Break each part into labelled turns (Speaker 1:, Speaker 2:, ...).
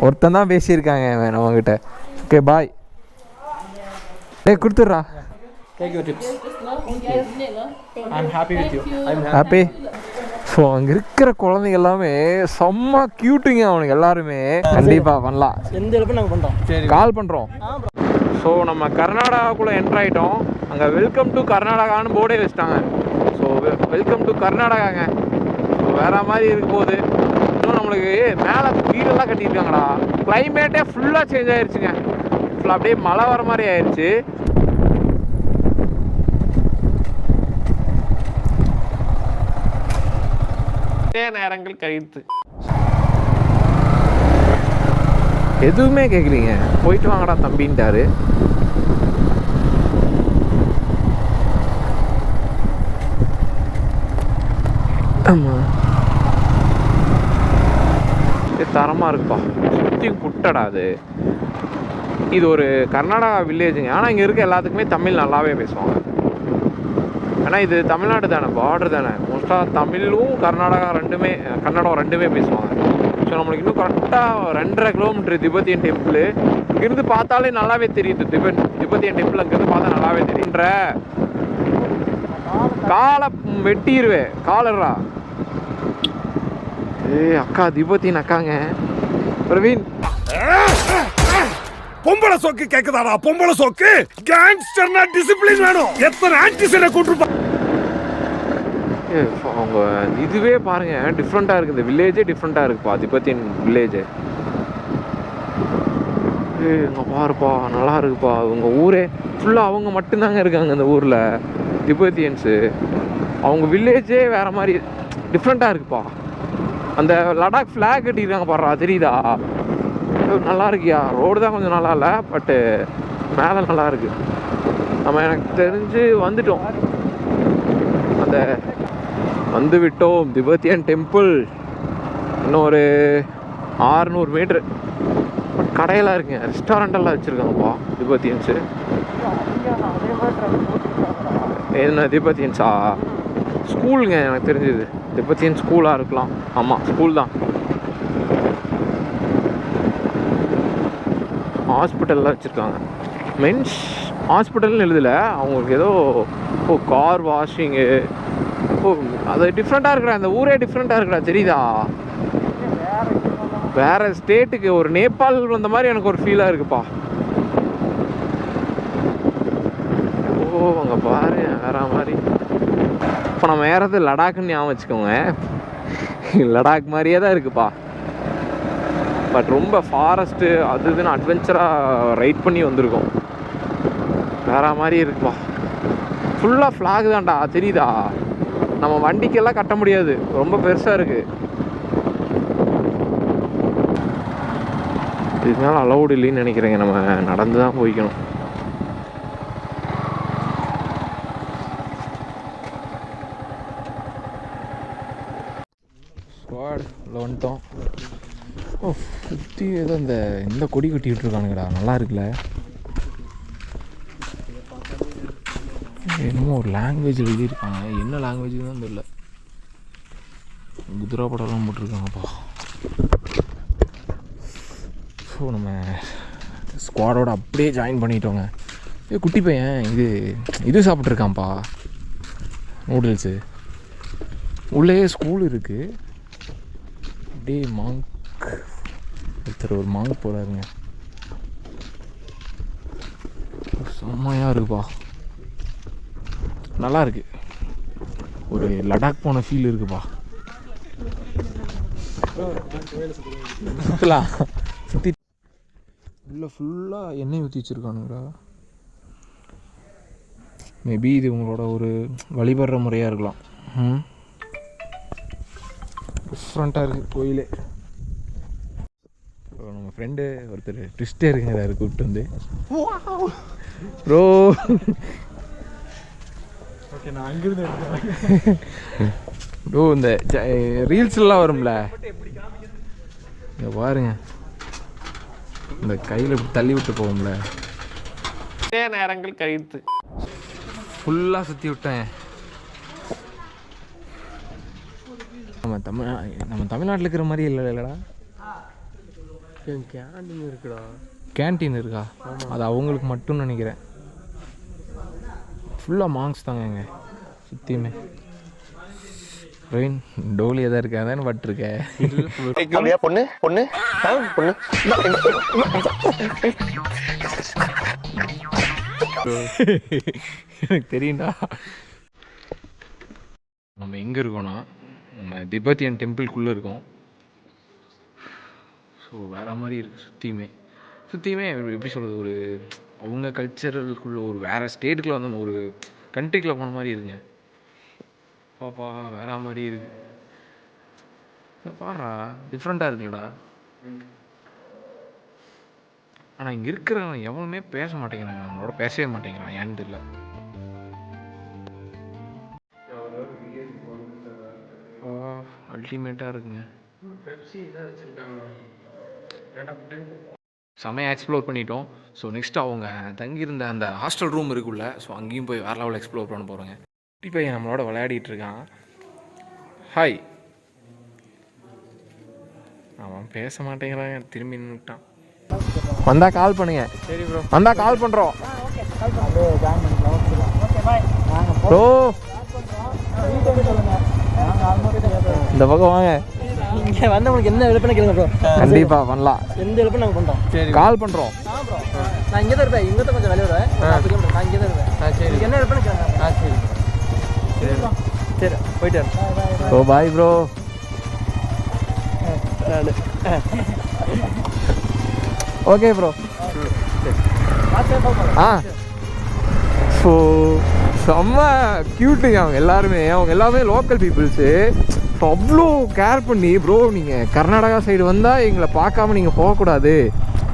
Speaker 1: ஒருத்தன் தான் பேசியிருக்காங்க நம்மக்கிட்ட. Okay bye. டேய் கொடுத்துட்றா.
Speaker 2: Take your tips. I'm happy with you. I'm
Speaker 1: happy. So அங்கே இருக்கிற குழந்தைங்க எல்லாமே செம்ம க்யூட்டுங்க. அவனுக்கு எல்லாருமே கண்டிப்பாக பண்ணலாம்.
Speaker 2: எந்த இடத்துல நாங்கள் பண்ணுறோம். சரி
Speaker 1: கால் பண்ணுறோம். ஸோ நம்ம கர்நாடகாக்குள்ளே என்ட்ரு ஆகிட்டோம். அங்கே வெல்கம் டு கர்நாடகான்னு போர்டே வச்சுட்டாங்க. ஸோ வெல்கம் டு கர்நாடகாங்க. ஸோ வேறு மாதிரி இருக்கும் போது இன்னும் நம்மளுக்கு மேலே வீடெல்லாம் கட்டியிருக்காங்கடா. கிளைமேட்டே ஃபுல்லாக சேஞ்ச் ஆகிடுச்சுங்க. ஃபுல்லாக அப்படியே மழை வர மாதிரி ஆயிடுச்சு. நேரங்கள் கழித்து எதுவுமே கேட்குறீங்க. போயிட்டு வாங்கடா தம்பின்ட்டாரு. ஆமாம் தரமாக இருக்குப்பா. சுற்றியும் குட்டடா. இது ஒரு கர்நாடகா வில்லேஜுங்க. ஆனால் இங்கே இருக்க எல்லாத்துக்குமே தமிழ் நல்லாவே பேசுவாங்க. ஆனால் இது தமிழ்நாடு தானே, பார்டர் தானே. மோஸ்ட்டாக தமிழும் கன்னடம் ரெண்டுமே பேசுவாங்க. ஸோ நம்மளுக்கு இன்னும் கரெக்டாக 2.5 கிலோமீட்டர் திபெத்தியன் டெம்பிள். இங்கேருந்து பார்த்தாலே நல்லாவே தெரியுது. திபெத்தியன் டெம்பிள் அங்கேருந்து பார்த்தா நல்லாவே தெரியுன்ற. காலை வெட்டிடுவேன் காலரா. அக்கா திபெத்தியன் அக்காங்க. பிரவீன்
Speaker 3: பொம்பளை சோக்கு கேக்குதாடா? பொம்பளை சோக்கு கேங்ஸ்டர்னா டிசிப்ளின் வேணும். எத்தனை ஆன்டிசனை கூட்டிருப்பா.
Speaker 1: அவங்க இதுவே பாருங்க டிஃப்ரெண்ட்டாக இருக்குது. இந்த வில்லேஜே டிஃப்ரெண்ட்டாக இருக்குப்பா. திபெத்தியன் வில்லேஜு இங்கே பாருப்பா, நல்லா இருக்குப்பா. அவங்க ஊரே ஃபுல்லாக அவங்க மட்டும்தாங்க இருக்காங்க இந்த ஊரில் திபெத்தியன்ஸு. அவங்க வில்லேஜே வேறு மாதிரி டிஃப்ரெண்ட்டாக இருக்குப்பா. அந்த லடாக் ஃப்ளாக் கட்டியிருக்காங்க பாடுறா, தெரியுதா? நல்லா இருக்கியா? ரோடு தான் கொஞ்சம் நல்லா இல்லை, பட்டு மேலே நல்லா இருக்கு. நம்ம எனக்கு தெரிஞ்சு வந்துட்டோம். வந்து விட்டோம் திபெத்தியன் டெம்பிள். இன்னும் ஒரு 600 மீட்ரு. பட் கடையெல்லாம் இருக்குங்க, ரெஸ்டாரண்டெல்லாம் வச்சுருக்காங்கப்பா திபெத்தியன்ஸு. என்ன திபெத்தியன்ஸா? ஸ்கூலுங்க எனக்கு தெரிஞ்சது. திபெத்தியன் ஸ்கூலாக இருக்கலாம். ஆமாம் ஸ்கூல் தான். ஹாஸ்பிட்டல்லாம் வச்சுருக்காங்க. மென்ஸ் ஹாஸ்பிட்டல்னு எழுதலை. அவங்களுக்கு ஏதோ கார் வாஷிங்கு. அது டிஃப்ரெண்ட்டாக இருக்குடா. இந்த ஊரே டிஃப்ரெண்ட்டாக இருக்குடா, தெரியுதா? வேறு ஸ்டேட்டுக்கு ஒரு நேபாள் வந்த மாதிரி எனக்கு ஒரு ஃபீலாக இருக்குப்பா. அங்கே பாரு வேற மாதிரி. இப்போ நம்ம ஏறது லடாக்குன்னு ஞாபகம் வச்சுக்கோங்க. லடாக் மாதிரியே தான் இருக்குப்பா. பட் ரொம்ப ஃபாரஸ்ட்டு அது இதுன்னு அட்வென்ச்சராக ரைட் பண்ணி வந்திருக்கோம். வேற மாதிரி இருக்குப்பா. ஃபுல்லாக ஃப்ளாக் தான்டா, தெரியுதா? நம்ம வண்டிக்கெல்லாம் கட்ட முடியாது, ரொம்ப பெருசாக இருக்குது. இதுக்கு மேலே அலௌடு இல்லைன்னு நினைக்கிறேங்க. நம்ம நடந்து தான் போய்க்கணும். ஸ்குவாடில் வந்துட்டோம். சுற்றி ஏதோ இந்த கொடி கட்டி விட்டுருக்கானுங்கடா, நல்லா இருக்குல்ல. என்னமோ ஒரு லாங்குவேஜ் எழுதியிருக்காங்க, என்ன லாங்குவேஜ்னு தான் தெரியல. குதிரை படம்லாம் போட்டிருக்காங்கப்பா. ஸோ நம்ம ஸ்குவாடோட அப்படியே ஜாயின் பண்ணிட்டோங்க. குட்டி பையன் இது சாப்பிட்ருக்கான்ப்பா, நூடுல்ஸு. உள்ளே ஸ்கூல் இருக்குது. அப்படியே ஒருத்தர் ஒரு மாங்க் போகிறாருங்க. செம்மையாக இருக்குப்பா, நல்லா இருக்கு. ஒரு லடாக் போன ஃபீல் இருக்குப்பா. சுற்றி உள்ள ஃபுல்லாக எண்ணெய் ஊற்றி வச்சுருக்கானுங்கடா. மேபி இது உங்களோட ஒரு வழிபடுற முறையாக இருக்கலாம். டிஃப்ரெண்ட்டாக இருக்குது கோயிலே. நம்ம ஃப்ரெண்டு ஒருத்தர் ட்விஸ்டே இருக்குங்கிறாரு கூப்பிட்டு வந்து. ப்ரோ
Speaker 2: ஓகே, நான் அங்கிருந்து
Speaker 1: ப்ரோ இந்த ரீல்ஸ்லாம் வரும்ல, இங்கே பாருங்க, இந்த கையில் இப்படி தள்ளி விட்டு போகும்ல, நேரங்கள் கழித்து ஃபுல்லாக சுற்றி விட்டேன். நம்ம தமிழ்நாட்டில் இருக்கிற மாதிரி இல்லைடா.
Speaker 2: கேண்டீன் இருக்குடா.
Speaker 1: கேன்டீன் இருக்கா? அது அவங்களுக்கு மட்டும் நினைக்கிறேன். ஃபுல்லாக மாங்ஸ் தாங்க இங்கே சுற்றியுமே. ரெயின் டோலியாக தான் இருக்கேன், அதானே பட்டிருக்கேன்.
Speaker 4: பொண்ணு பொண்ணு பொண்ணு
Speaker 1: எனக்கு தெரியும்டா. நம்ம எங்கே இருக்கோன்னா நம்ம திபெத்தியன் டெம்பிள்குள்ளே இருக்கோம். ஸோ வேறு மாதிரி இருக்குது சுற்றியுமே எப்படி சொல்கிறது, ஒரு அவங்க கல்ச்சரலுக்குள்ளே ஒரு வேறு ஸ்டேட்டுக்குள்ளே வந்து ஒரு கண்ட்ரிக்குள்ளே போன மாதிரி இருக்குங்க. பாப்பா வேற மாதிரி இருக்கு. பாரா டிஃப்ரெண்ட்டாக இருக்குல்லடா. ஆனால் இங்கே இருக்கிறவங்க எவனுமே பேச மாட்டேங்கிறாங்க, அவங்களோட பேசவே மாட்டேங்கிறான், ஏன்னு தெரியல. அல்டிமேட்டாக இருக்குங்க. செமையாக எக்ஸ்ப்ளோர் பண்ணிட்டோம். ஸோ நெக்ஸ்ட்டு அவங்க தங்கியிருந்த அந்த ஹாஸ்டல் ரூம் இருக்குள்ள, ஸோ அங்கேயும் போய் வேறு லெவலில் எக்ஸ்ப்ளோர் பண்ண போகிறோங்க. குட்டி பையன் நம்மளோட விளையாடிட்டு இருக்கான். ஹாய். அவன் பேச மாட்டேங்கிறாங்க, திரும்பி நின்றுட்டான். வந்தால் கால் பண்ணுங்க. சரி ப்ரோ, வந்தால் கால் பண்ணுறோம் ப்ரோ. இந்த பக்கம் வாங்க.
Speaker 2: இங்கே வந்து உங்களுக்கு என்ன ஹெல்ப் பண்ண கேளுங்க ப்ரோ.
Speaker 1: கண்டிப்பாக பண்ணலாம்,
Speaker 2: எந்த ஹெல்ப்பும் நாங்கள் பண்ணுறோம்.
Speaker 1: சரி கால் பண்ணுறோம்.
Speaker 2: நான் இங்கே தான் இருப்பேன், இங்கே தான் கொஞ்சம் வெளியே வருவேன். நான் இங்கே தான் இருப்பேன். சரி என்ன ஹெல்ப் பண்ண கேளுங்க. சரி சரி போயிட்டு
Speaker 1: bro. Bye bro. Okay bro. So செம்ம க்யூட்டுங்க அவங்க எல்லாமே லோக்கல் பீப்புள்ஸு. ஸோ அவ்வளோ கேர் பண்ணி, ப்ரோ நீங்கள் கர்நாடகா சைடு வந்தால் எங்களை பார்க்காம நீங்கள் போகக்கூடாது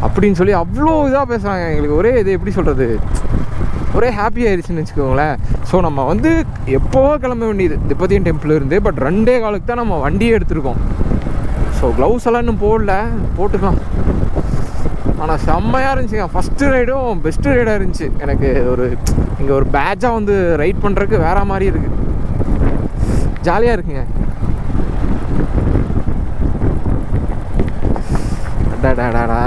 Speaker 1: அப்படின்னு சொல்லி அவ்வளோ இதாக பேசுகிறாங்க. எங்களுக்கு ஒரே இது எப்படி சொல்கிறது, ஒரே ஹாப்பி ஆயிடுச்சுன்னு வச்சுக்கோங்களேன். ஸோ நம்ம வந்து எப்போவோ கிளம்ப வேண்டியது திபெத்தியன் டெம்பிள் இருந்து, பட் 2 காலுக்கு தான் நம்ம வண்டியே எடுத்திருக்கோம். ஸோ க்ளவுஸ் எல்லாம் இன்னும் போட்டுக்கலாம். ஆனால் செம்மையாக இருந்துச்சுங்க. ஃபஸ்ட்டு ரைடும் பெஸ்ட்டு ரைடாக இருந்துச்சு. எனக்கு இங்கே ஒரு பேட்சாக வந்து ரைட் பண்ணுறதுக்கு வேறு மாதிரி இருக்குது, ஜாலியாக இருக்குங்க. டாடாடா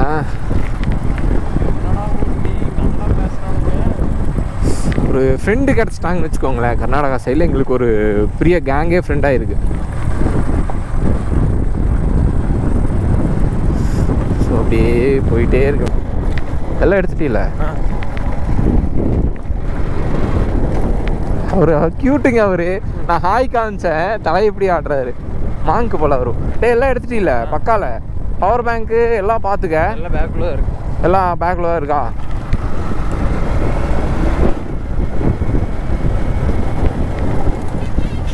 Speaker 1: ஒரு ஃப்ரெண்டு கிடச்சிட்டாங்கன்னு வச்சுக்கோங்களேன். கர்நாடகா சைடில் எங்களுக்கு ஒரு பெரிய கேங்கே ஃப்ரெண்டாக இருக்குது. ஸோ அப்படியே போயிட்டே இருக்கு. எல்லாம் எடுத்துட்டீங்கள? அவர் க்யூட்டுங்க அவர். நான் ஹாய் காமிச்சேன், தலை எப்படி ஆடுறாரு, மாங்கு போல் வரும். எல்லாம் எடுத்துட்டீங்கள? பக்கால பவர் பேங்க்கு எல்லாம் பார்த்துக்க.
Speaker 2: எல்லாம் பேக்குள்ள தான் இருக்கு.
Speaker 1: எல்லாம் பேக்கில் தான் இருக்கா?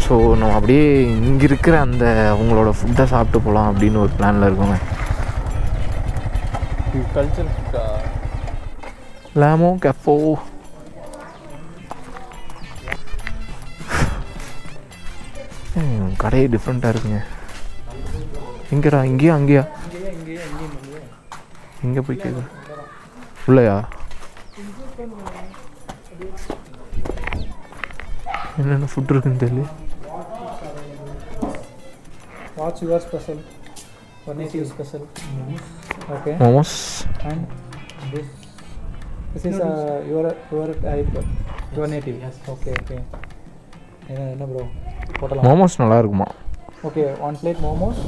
Speaker 1: ஸோ நம்ம அப்படியே இங்கே இருக்கிற அந்த அவங்களோட ஃபுட்டை சாப்பிட்டு போகலாம் அப்படின்னு ஒரு பிளானில் இருக்கோங்க.
Speaker 2: கல்ச்சர் ஃபுட்டா?
Speaker 1: லேமோ கெஃபோ. கடையே டிஃப்ரெண்ட்டாக இருக்குங்க. எங்கடா? அங்கேயா? இங்கே போய் கேட்க இல்லையா? என்னென்ன ஃபுட் இருக்குன்னு தெரியல.
Speaker 2: What's your special? What is your special? Okay.
Speaker 1: Momos.
Speaker 2: And this is your type. Your native. Yes. Okay. என்ன bro? போடலாம்.
Speaker 1: மோமோஸ் நல்லா இருக்குமா?
Speaker 2: Okay, 1 plate momos,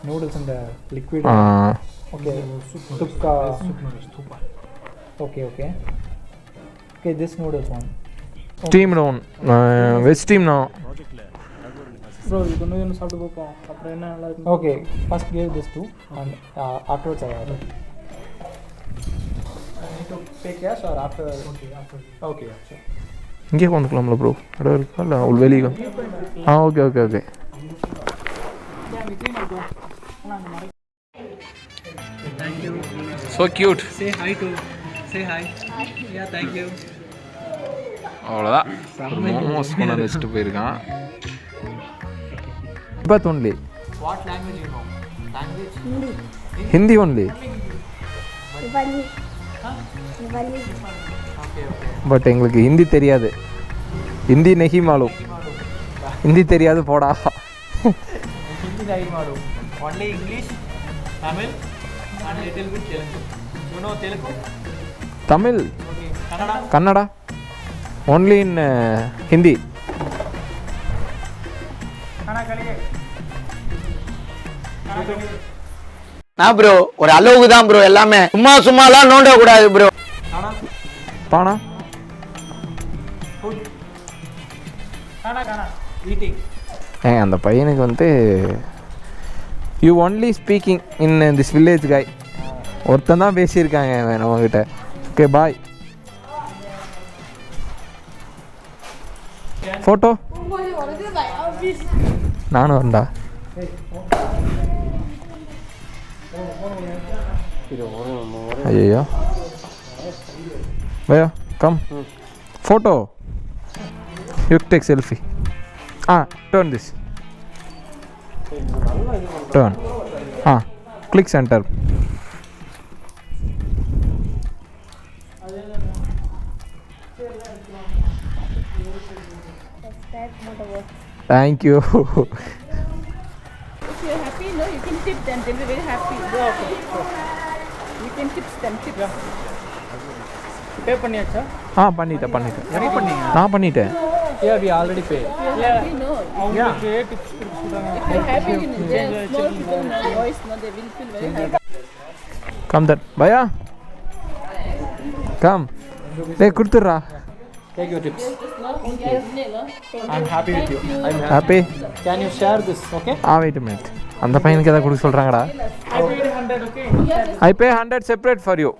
Speaker 2: noodles and liquid. Okay, tukka. Okay. Okay, this noodles one.
Speaker 1: Steamed one. Veg steam now.
Speaker 2: Bro, you don't know how to go. Okay, first give this two and afterwards I order. I need to pay cash or after? Okay, sure.
Speaker 1: இங்கே வந்துக்கலாம்ல bro? இடம் இருக்கா இல்லை வெளியே? Okay.
Speaker 2: Thank you.
Speaker 1: So cute.
Speaker 2: Say hi. Yeah, thank you.
Speaker 1: அவ்வளோதான். மோமோஸ் கொண்டு வந்து வச்சுட்டு போயிருக்கான். But only.
Speaker 2: What language you know? Language?
Speaker 1: Hindi only. But எங்களுக்கு ஹிந்தி தெரியாது. ஹிந்தி நெஹி மாலும். ஹிந்தி தெரியாது போடா.
Speaker 2: Hindi nahi malum. Only English Tamil and little bit Telugu. You know Telugu?
Speaker 1: Tamil,
Speaker 2: Okay. Kannada?
Speaker 1: Kannada, only in Hindi.
Speaker 5: நான் ப்ரோ ஒரு அளவுக்கு தான் ப்ரோ எல்லாமே, சும்மாலாம் நோண்ட கூடாது ப்ரோ.
Speaker 1: பானா
Speaker 2: Kana. Eating.
Speaker 1: அந்த பையனுக்கு வந்து you only speaking in this village காய் ஒருத்தன் தான் பேசியிருக்காங்க நம்மக்கிட்ட. Okay bye. ஃபோட்டோ நானும் வரண்டா. ஐயோ பையா come photo you take selfie. Turn this turn. Click center. Thank you.
Speaker 6: If you're happy, no, you can tip them. They'll be very happy. You can tip them. Tip.
Speaker 2: Pay பண்ணியாச்சா?
Speaker 1: பண்ணிட்டேன்.
Speaker 2: Ready பண்ணீங்க?
Speaker 1: நான் பண்ணிட்டேன்.
Speaker 2: Yeah, we already paid.
Speaker 6: If you're happy, no.
Speaker 2: அவங்களுக்கு tips கொடுத்துட்டாங்க.
Speaker 6: If you're happy, you know, there are small people in your voice, no, they will feel very happy.
Speaker 1: Come that. Bhaiya. Come. டேய் கொடுத்துறா.
Speaker 2: Take your tips.
Speaker 6: I'm
Speaker 2: happy with you.
Speaker 1: Happy?
Speaker 2: Can you share this, okay?
Speaker 1: Wait a minute. அந்த பையனுக்கு ஏதாவது கொடுக்க சொல்றாங்கடா.
Speaker 2: I paid 100, okay?
Speaker 1: I pay 100 separate for you.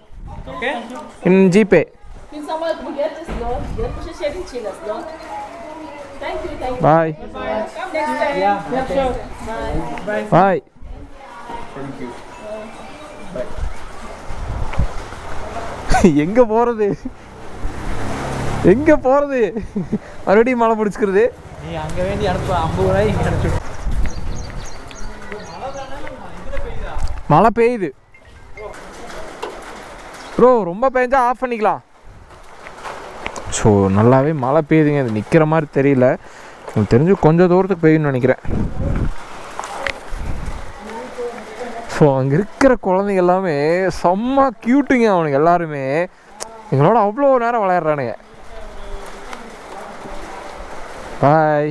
Speaker 2: Okay?
Speaker 1: In GPay.
Speaker 6: Thank you.
Speaker 1: Bye.
Speaker 2: Yeah, sure.
Speaker 1: Bye.
Speaker 2: Thank you.
Speaker 1: எங்க போறது மறுபடியும் மழை பிடிச்சிக்கிறது.
Speaker 2: நீ அங்க வேண்டி அனுப்பு 50 ரூபாய் இங்க அனுப்பிச்சு.
Speaker 1: மழை பெய்யுது ப்ரோ. ரொம்ப பெஞ்சா ஆஃப் பண்ணிக்கலாம். ஸோ நல்லாவே மழை பெய்யுதுங்க. இது நிற்கிற மாதிரி தெரியல. எனக்கு தெரிஞ்சு கொஞ்சம் தூரத்துக்கு பெய்யும்னு நினைக்கிறேன். ஸோ அங்கே இருக்கிற குழந்தைங்க எல்லாமே செம்ம க்யூட்டுங்க. அவனுக்கு எல்லாருமே எங்களோட அவ்வளோ நேரம் விளையாடுறானுங்க. பாய்.